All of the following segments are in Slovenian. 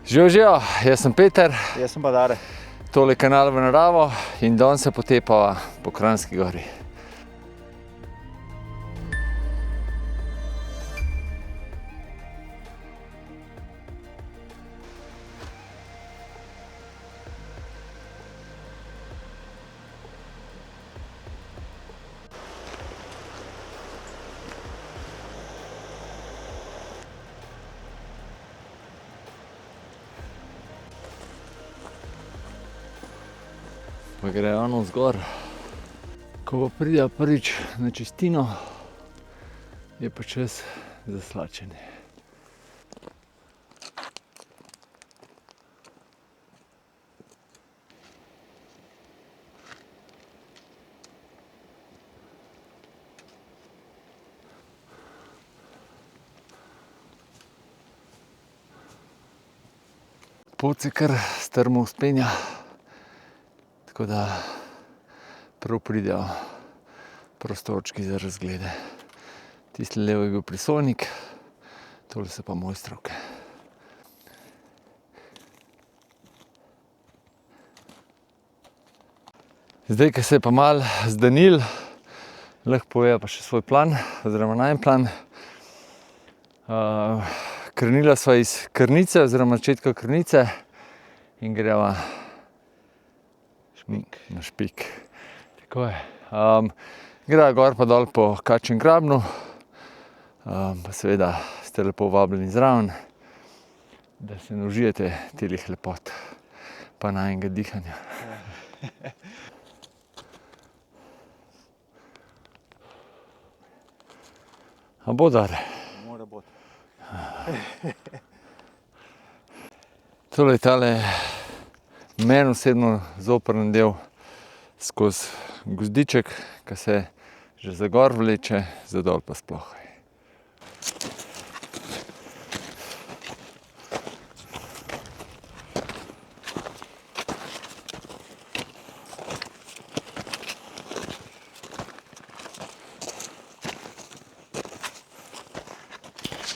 Živijo, jaz sem Peter. Jaz sem pa Dare. Tole je Kanal v naravo in danes se potepava po Kranjski gori. Pa gre ono vzgor. Ko pa pride prvič na čistino, je pa čas za slačenje. Pot se kar strmo vzpenja. Tako da prav pridejo prostorčki za razglede. Tisti levo je bil prisojnik, tole so pa mojstrovke. Zdaj, ko se je pa malo zdanil, lahko povejo pa še svoj plan, oziroma najin plan. Krenila sva iz Krnice, oziroma začetka Krnice in greva na Špik. Tako je. Greva gor pa dol po Kačjem grabnu. Pa seveda ste lepo vabljeni zraven, da se ne užijete telih lepot pa najinega dihanja. A bo, Dare? Mora bod. Tole je tale meni osebno zoprn del skozi gozdiček, ki se že za gor vleče, za dol pa sploh.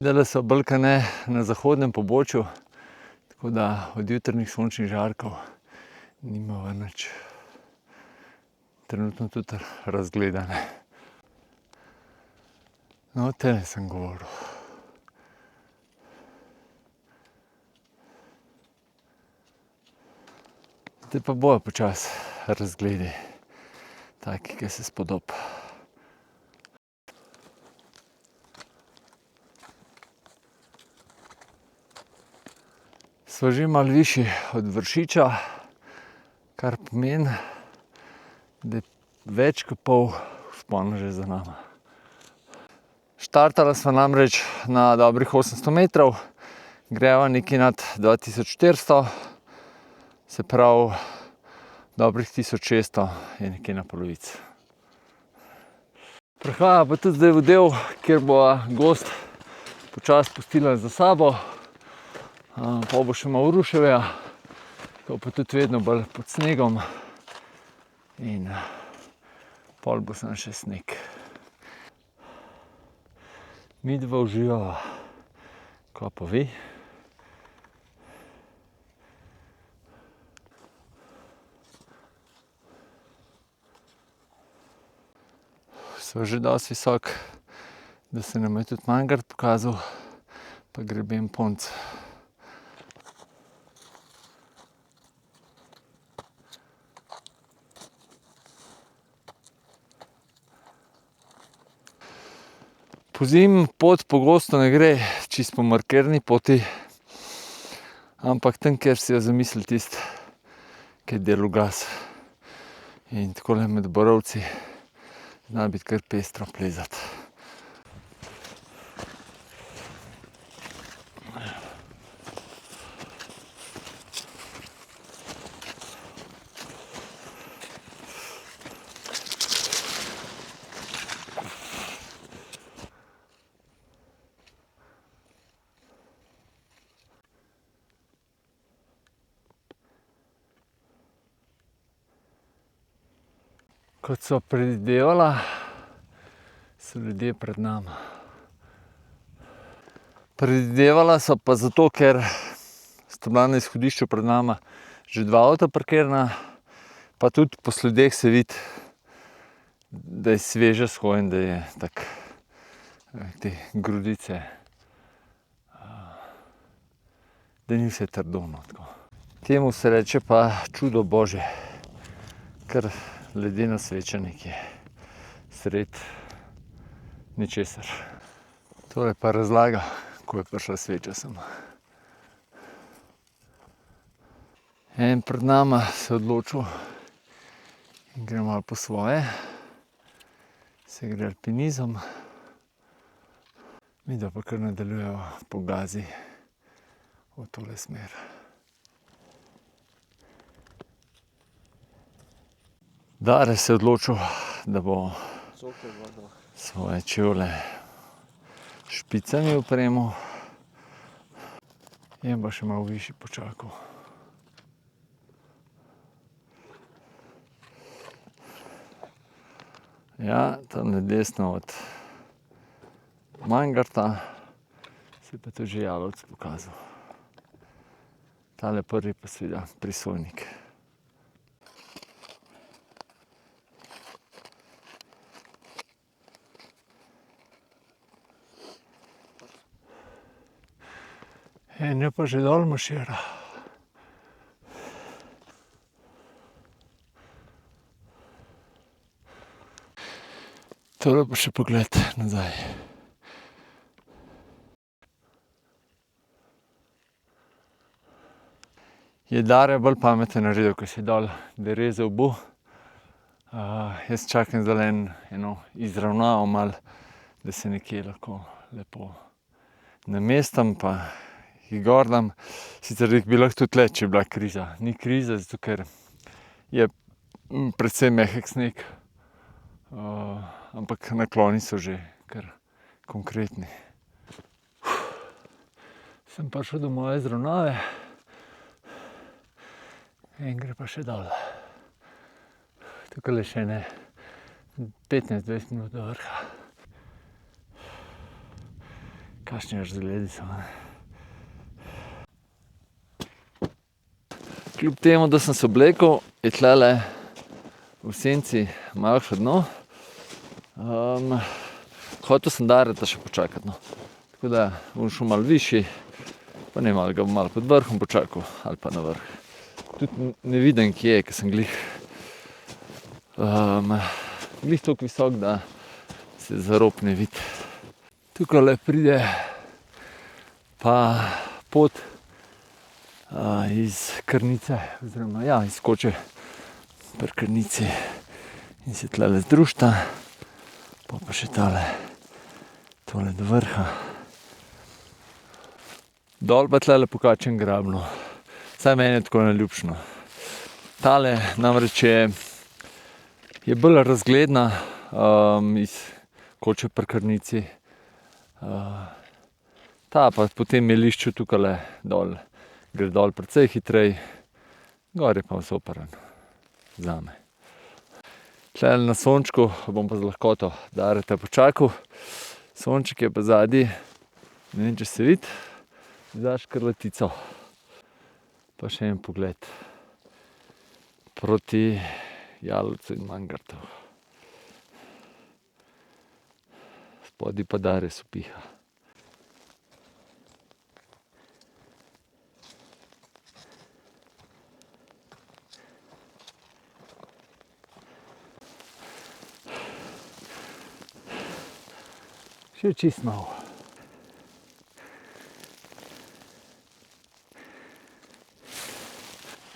Zdajle so balkane na zahodnem pobočju, tako da od jutrnih sončnih žarkov nimava nič. Trenutno tudi razgledane. No, o tem sem govoril. Zdaj pa bojo počas razgledi, taki, ki se spodob. Sva že malo višji od Vršiča, kar pomeni, da je več kot pol vzpona že za nama. Štartala sva namreč na dobrih 800 metrov, greva nekaj nad 2400, se pravi dobrih 1600 je nekaj na polovici. Prehajava pa tudi zdaj v del, kjer bova gozd počasi pustila za sabo. Pa bo še malo ruševja, to pa tudi vedno bolj pod snegom in pol bo samo še sneg. Midva uživava, kaj pa vi? Sva že dosti visok, da se nam je tudi Mangart pokazal, pa greben punc. Pozimi pot pogosto ne gre čisto po markirni poti, ampak tam, kjer si jo zamisli tisti, ki je deloglas. In takole med borovci zna biti kar pestro plezati. Kot so predvidevala, so ljudje pred nama. Predvidevala so pa zato, ker sta bila na izhodišču pred nama že 2 avta parkirana, pa tudi po sledeh se vidi, da je sveže shoj in da je tak, te grudice, da ni vse trdo, no, tako. Temu se reče pa čudo božje, kar ledena sveča nekje sred ničesar. Tole pa razlaga, ko je prišla sveča sem. En pred nama se je odločil in gre malo po svoje, se gre alpinizem, midva pa kar nadaljujeva po Gazi v tole smer. Dare se je odločil, da bo svoje čevlje špicami opremil in pa še malo višji počakal. Ja, tam desno od Mangarta se je pa tudi že Jalovec pokazal. Tale prvi pa seveda Prisojnik. En je pa že dol maršira. Tole pa še pogled nazaj. Je Dare bolj pameten naredil, ko si dol derezal bo. Jaz čakam zdaj eno izravnavo malo, da se nekje lahko lepo namestim pa jih gor dam. Sicer bi lahko tudi tle, če je bila kriza. Ni kriza, zato ker je predvsem mehek sneg. Ampak nakloni so že kar konkretni. Sem prišel do moje izravnave. En gre pa še dol. Tukaj še ne 15-20 minut do vrha. Kakšni razgledi so, ne? Kljub temu, da sem se oblekel, je tlele v senci malo hladno. Hotel sem Dareta še počakati, no. Tako da bom šel malo višji, pa ne malo, ga bom malo pod vrhom počakal ali pa na vrh. Tudi ne vidim, kje je, ker sem glih toliko visok, da se za rob ne vidi. Tukajle pride pa pot iz Krnice, oziroma ja, iz koče pri Krnici in se tlele združita. Pa še tole do vrha. Dol pa tlele po Kačjem grabnu. Vsaj meni je tako najljubšno. Tale namreč je bolj razgledna iz koče pri Krnici. Ta pa po tem melišču tukajle dol gre dol precej hitreje. Gor je pa soperen zame. Tlele na sončku bom pa z lahkoto Dareta počakal. Sonček je pa zadaj, ne vem, če se vidi, za Škrlatico. Pa še en pogled proti Jalovcu in Mangartu. Spodaj pa Dare sopiha. Še čist malo.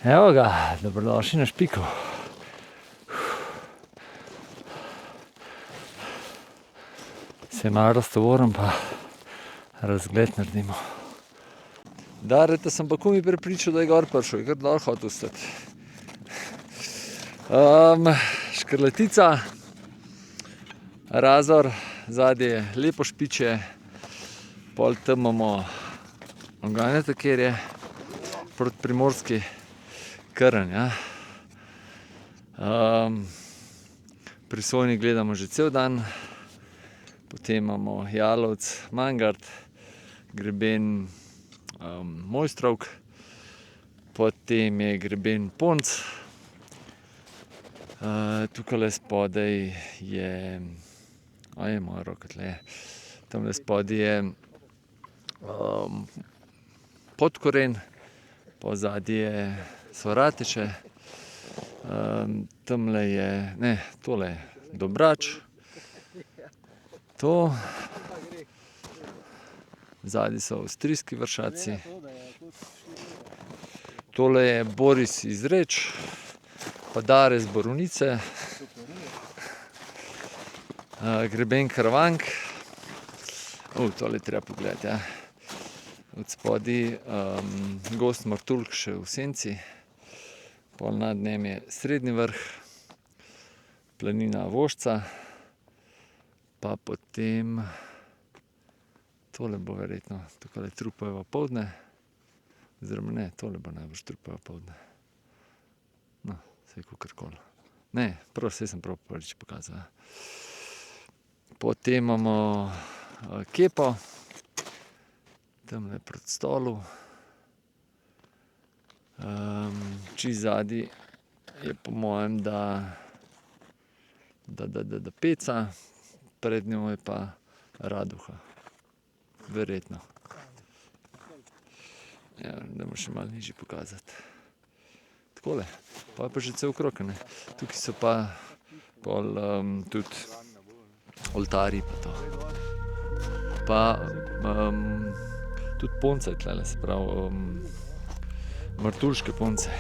Evo ga, dobrodošli na Špiku. Se malo raztovorim pa razgled naredimo. Dareta sem pa komaj prepričal, da je gor prišel, je kar dol hotel stati. Škrlatica, Razor, zadaj je lepo špiče, pol tam imamo Oganjata, kjer je proti Primorski Krn, ja. Prisojnik gledamo že cel dan, potem imamo Jalovec, Mangart, greben Mojstrovk, Potem je greben Ponc. Tukajle spodaj je, moja roka tle, tamle spodaj je Podkoren, pozadje so Rateče, tamle je, tole je Dobrač, to, zadaj so avstrijski vršaci, tole je Boris iz Reč, pa Dare z Borovnice, greben Karavank, tole je treba pogledati, ja. Od spodaj Gozd Martuljk še v senci, pol nad njem je Srednji Vrh, planina Vošca, pa potem tole bo verjetno, tukajle Trupajevo poldne, oziroma ne, tole bo najbrž Trupajevo poldne. No, saj kakorkoli. Ne, saj sem prav prvič pokazal, ja. Potem imamo Kepo, tamle proti Stolu. Čisto zadaj je po mojem, da Peca, pred njo je pa Raduha. Verjetno. Ja, dajmo še malo nižje pokazati. Takole, pol je pa že cel krog, a ne. Tukaj so pa pol tudi oltarji pa to. Pa tudi Ponce je tulele, se pravi Martuljške Ponce.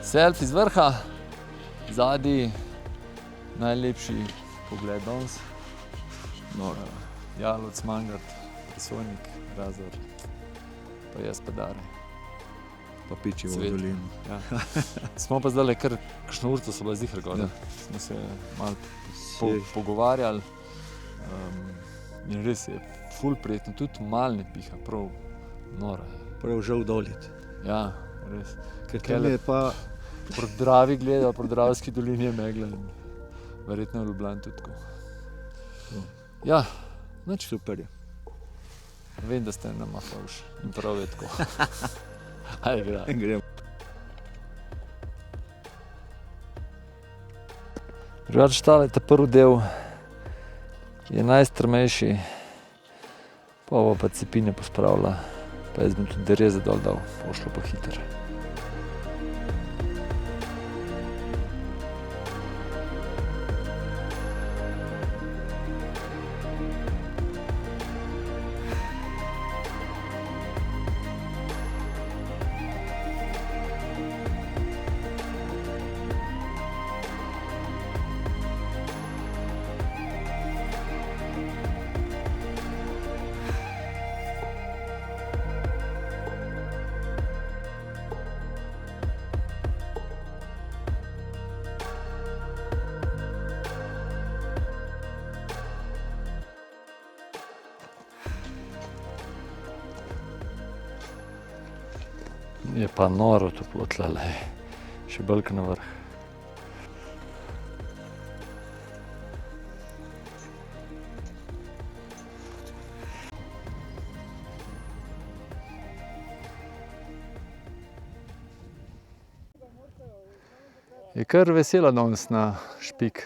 Selfie z vrha, zadnji najlepši pogled danes. Jaloc, Mangart, Presojnik, Razor, pa jaz pa Dare. Pa Pičevo dolino. Ja. Smo pa zdaj kar kakšno urco so bila ziher gor. Ja. Smo se malo pogovarjali in res je ful prijetno, tudi malo ne piha, prav nora je. Prav žal dolit. Ja, res. Ker tam je pa Proti Dravi gleda, proti Dravski dolini je megla in verjetno je Ljubljana tudi tako. Ja, nič. super je. Vem, da ste nama fauš in prav je tako. Ajde, gra. Gremo. Drugače tale ta prvi del je najstrmejši, pa bo pa cepine pospravila, pa jaz bom tudi dereze dol dal, bo šlo pa hitro. Je pa noro toplo tlele, še bolj na vrh. Je kar vesela danes na Špik.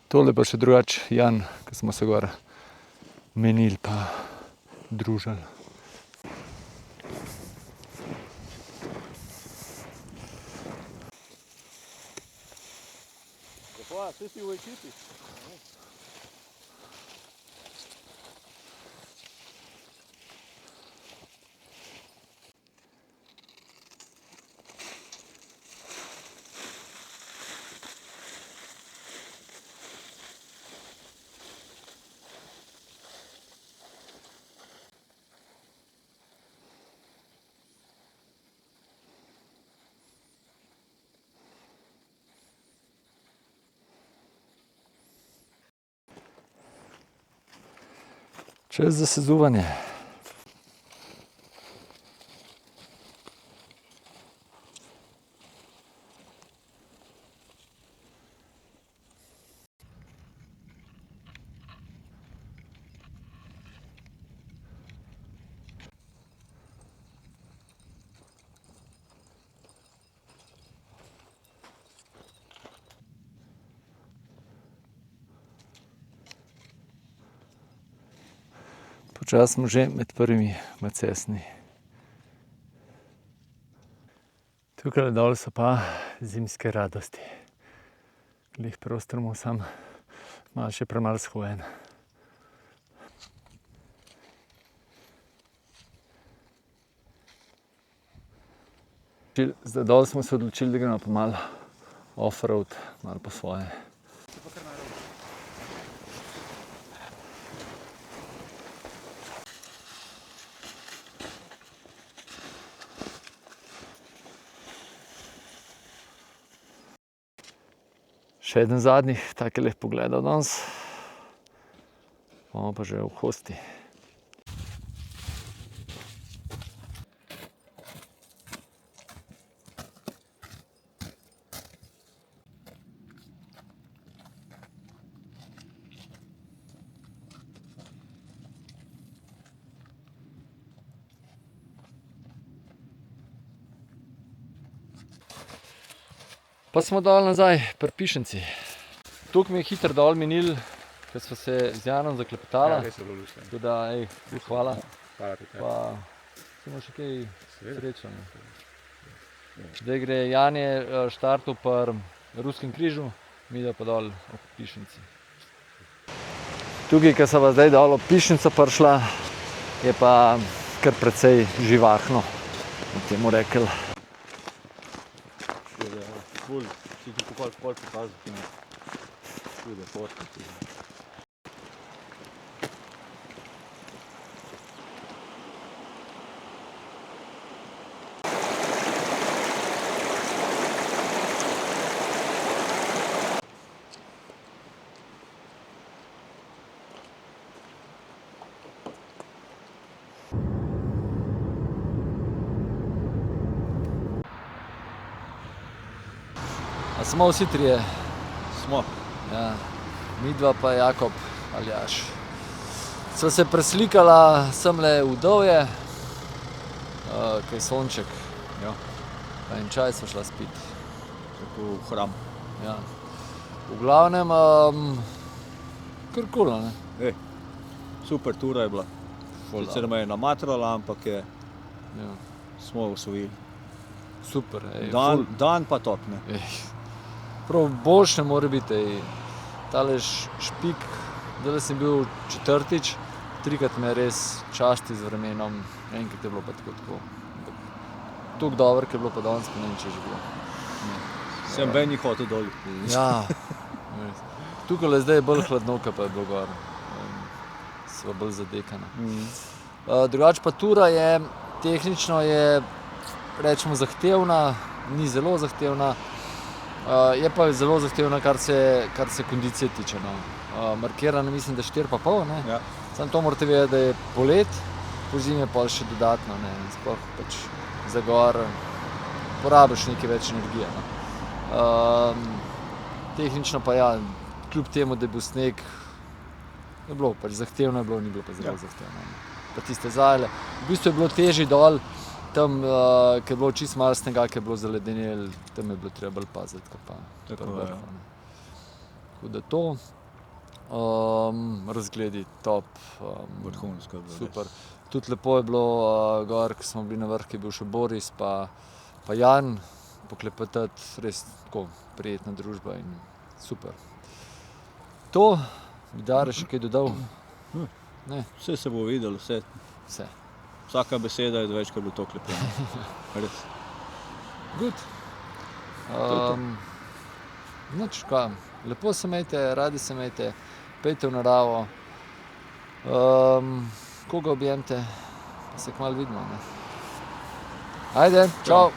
Tole pa še drugače Jan, ko smo se gor menili pa družili. Vse si v ekipi? Čas za sezuvanje. Počasi smo že med prvimi macesni. Tukaj dol so pa zimske radosti. Glih prostor mu sam malo še premalo shojen. Zdaj dol smo se odločili, da gremo pa malo off-road, malo po svoje. Še eden zadnjih takih pogledov danes, bomo pa že v Hosti. Pa smo dol nazaj pri Pišenci. Tukaj mi je hitro dol minil, ker smo se z Janom zaklepetala. Ja, res je bilo luštno. Tako da, hvala. Hvala tudi. Pa smo še kaj srečo. Zdaj gre Janje štartu pri Ruskem križu, mi da pa dol ob Pišenci. Tukaj, ko sva zdaj dol ob Pišenco prišla, je pa kar precej živahno. bi temu rekel. Ful, si ti pol pokazati. Tudi fotke. A smo vsi trije? Smo. Ja. Midva pa Jakob, Aljaž. Sva se preslikala semle v Dovje, kaj sonček. Ja. Pa en čaj sva šla spit. Tako v hram. Ja. V glavnem, kar kul, ne? Super tura je bila. Sicer me je namatrala, ampak je, Ja. smo osvojili. Super, Dan pa top, ne. Prav boljš ne more biti, tale Špik, zdaj sem bil četrtič, trikrat me je res časti z vremenom, enkrat je bilo pa tako. Toliko dobro, ker je bilo pa danes, pa ne vem, če je že bilo. Sem ben ni hotel dol. Ja, tukaj zdaj je bolj hladnovka, pa je bilo gor. Sva bolj zadekana. Drugače pa tura je, tehnično je, rečemo, zahtevna, ni zelo zahtevna. Je pa zelo zahtevna, kar se kondicije tiče, no. Markirana mislim, da 4,5, ne. Ja. Samo to morate vedeti, da je poleti, pozimi je pol še dodatno, ne. Sploh pač za gor porabiš nekaj več energije, no. Tehnično pa ja, kljub temu, da je bil sneg, je bilo pač zahtevno je bilo, ni bilo pa zelo zahtevno. Pa tiste zajle, v bistvu je bilo težje dol, tam, ke je bilo čisto malo snega, ke je bilo zaledenelo, tam je bilo treba bolj paziti, kot pa pri vrhu, ne. Tako da to, razgledi top, Vrhunsko je bilo. super. Tudi lepo je bilo, gor, ko smo bili na vrhu, je bil še Boris pa Jan, poklepetati, res tako prijetna družba in super. To, bi Dare še kaj dodal? Ne, Vse se bo videlo, vse. vse. Vsaka beseda je odveč, ker je bilo toliko lepo. Res. Good. to. Nič, kaj, lepo se imejte, radi se imejte, pejte v naravo, koga objemite, pa se kmalu vidimo, ne. Ajde, čau!